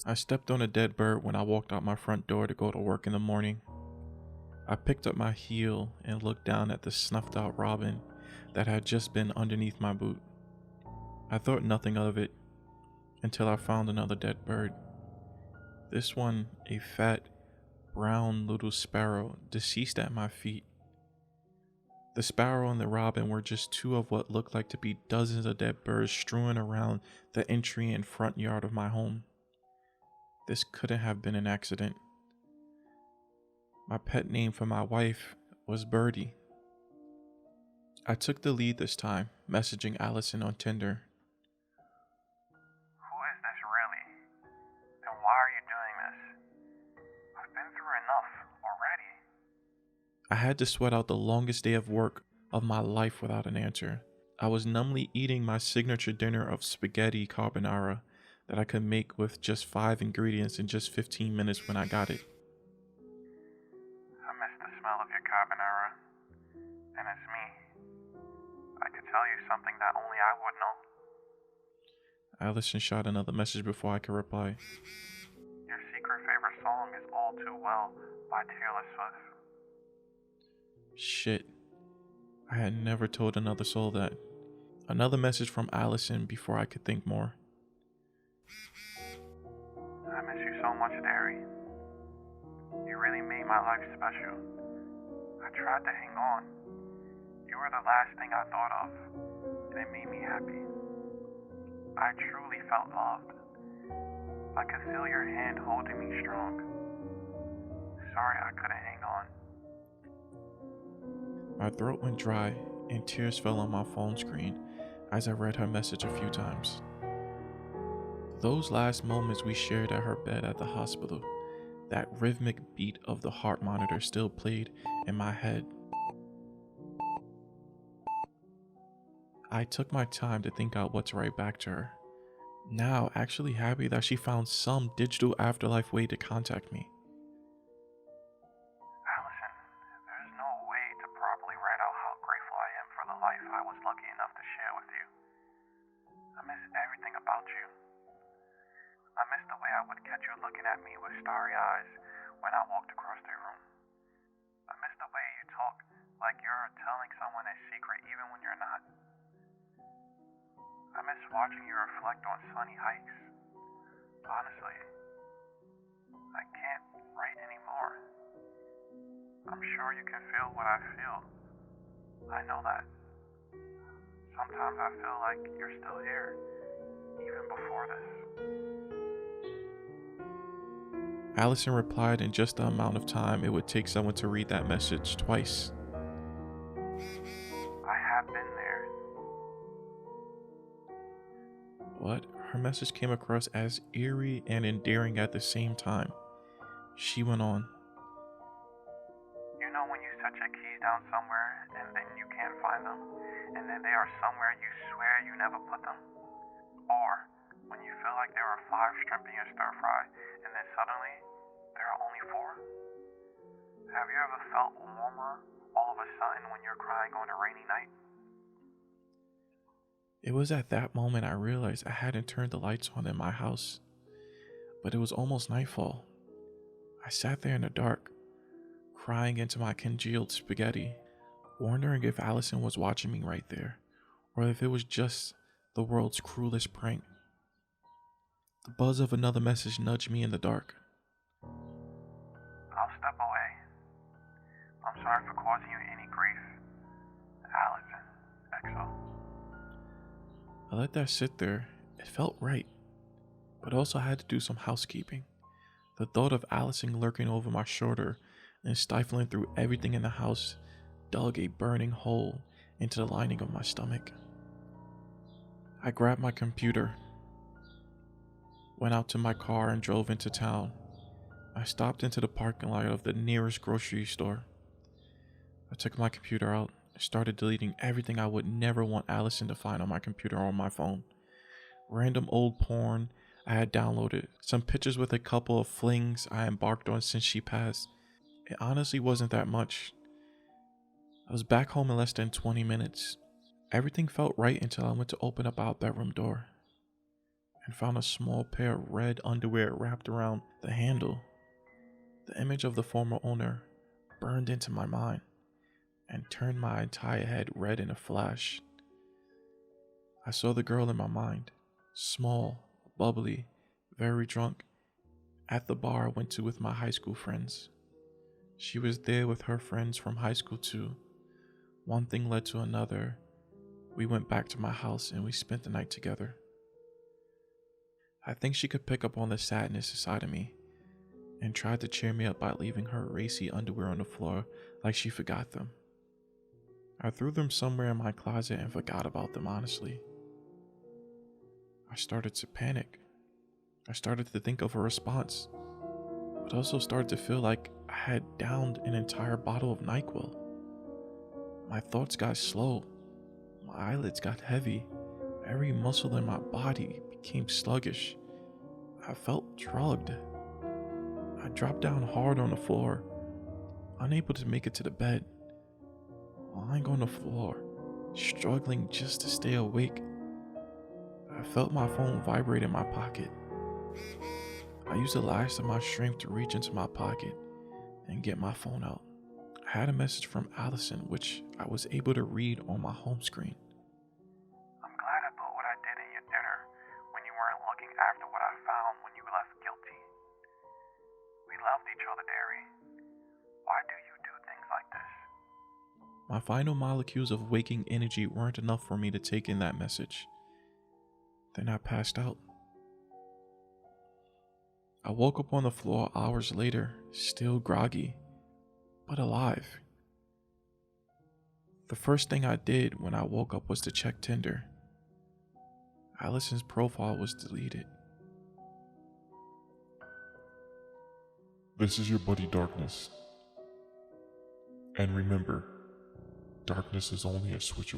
I stepped on a dead bird when I walked out my front door to go to work in the morning. I picked up my heel and looked down at the snuffed out robin that had just been underneath my boot. I thought nothing of it until I found another dead bird. This one, a fat, brown little sparrow, deceased at my feet. The sparrow and the robin were just two of what looked like to be dozens of dead birds strewn around the entry and front yard of my home. This couldn't have been an accident. My pet name for my wife was Birdie. I took the lead this time, messaging Allison on Tinder. Who is this really? And why are you doing this? I've been through enough already. I had to sweat out the longest day of work of my life without an answer. I was numbly eating my signature dinner of spaghetti carbonara that I could make with just 5 ingredients in just 15 minutes when I got it. I miss the smell of your carbonara. And it's me. I could tell you something that only I would know. Allison shot another message before I could reply. Your secret favorite song is All Too Well by Taylor Swift. Shit. I had never told another soul that. Another message from Allison before I could think more. I miss you so much, Derry. You really made my life special. I tried to hang on. You were the last thing I thought of, and it made me happy. I truly felt loved. I could feel your hand holding me strong. Sorry I couldn't hang on. My throat went dry and tears fell on my phone screen as I read her message a few times. Those last moments we shared at her bed at the hospital, that rhythmic beat of the heart monitor still played in my head. I took my time to think out what to write back to her. Now actually happy that she found some digital afterlife way to contact me. Allison, there's no way to properly write out how grateful I am for the life I was lucky enough to share with you. I miss everything about you. I miss the way I would catch you looking at me with starry eyes when I walked across the room. I miss the way you talk like you're telling someone a secret even when you're not. I miss watching you reflect on sunny hikes. Honestly, I can't write anymore. I'm sure you can feel what I feel. I know that. Sometimes I feel like you're still here, even before this. Allison replied in just the amount of time it would take someone to read that message twice. I have been there. What? Her message came across as eerie and endearing at the same time. She went on. You know when you set your keys down somewhere and then you can't find them, and then they are somewhere you swear you never put them? Or when you feel like there are 5 shrimp in your stir fry, and then suddenly there are only 4? Have you ever felt warmer all of a sudden when you're crying on a rainy night? It was at that moment I realized I hadn't turned the lights on in my house, but it was almost nightfall. I sat there in the dark, crying into my congealed spaghetti, wondering if Allison was watching me right there, or if it was just the world's cruelest prank. The buzz of another message nudged me in the dark. I'll step away. I'm sorry for causing you any grief. Allison, XO. I let that sit there. It felt right, but also had to do some housekeeping. The thought of Allison lurking over my shoulder and stifling through everything in the house dug a burning hole into the lining of my stomach. I grabbed my computer, went out to my car and drove into town. I stopped into the parking lot of the nearest grocery store. I took my computer out and started deleting everything I would never want Allison to find on my computer or on my phone. Random old porn I had downloaded, some pictures with a couple of flings I embarked on since she passed. It honestly wasn't that much. I was back home in less than 20 minutes. Everything felt right until I went to open up our bedroom door and found a small pair of red underwear wrapped around the handle. The image of the former owner burned into my mind and turned my entire head red in a flash. I saw the girl in my mind, small, bubbly, very drunk, at the bar I went to with my high school friends. She was there with her friends from high school too. One thing led to another. We went back to my house and we spent the night together. I think she could pick up on the sadness inside of me and tried to cheer me up by leaving her racy underwear on the floor like she forgot them. I threw them somewhere in my closet and forgot about them, honestly. I started to panic. I started to think of a response, but also started to feel like I had downed an entire bottle of NyQuil. My thoughts got slow. My eyelids got heavy. Every muscle in my body became sluggish. I felt drugged. I dropped down hard on the floor, unable to make it to the bed. Lying on the floor, struggling just to stay awake, I felt my phone vibrate in my pocket. I used the last of my strength to reach into my pocket and get my phone out. I had a message from Allison, which I was able to read on my home screen. I'm glad I put what I did in your dinner when you weren't looking after what I found when you left guilty. We loved each other, Derry. Why do you do things like this? My final molecules of waking energy weren't enough for me to take in that message. Then I passed out. I woke up on the floor hours later, still groggy, but alive. The first thing I did when I woke up was to check Tinder. Allison's profile was deleted. This is your buddy Darkness. And remember, darkness is only a switch away.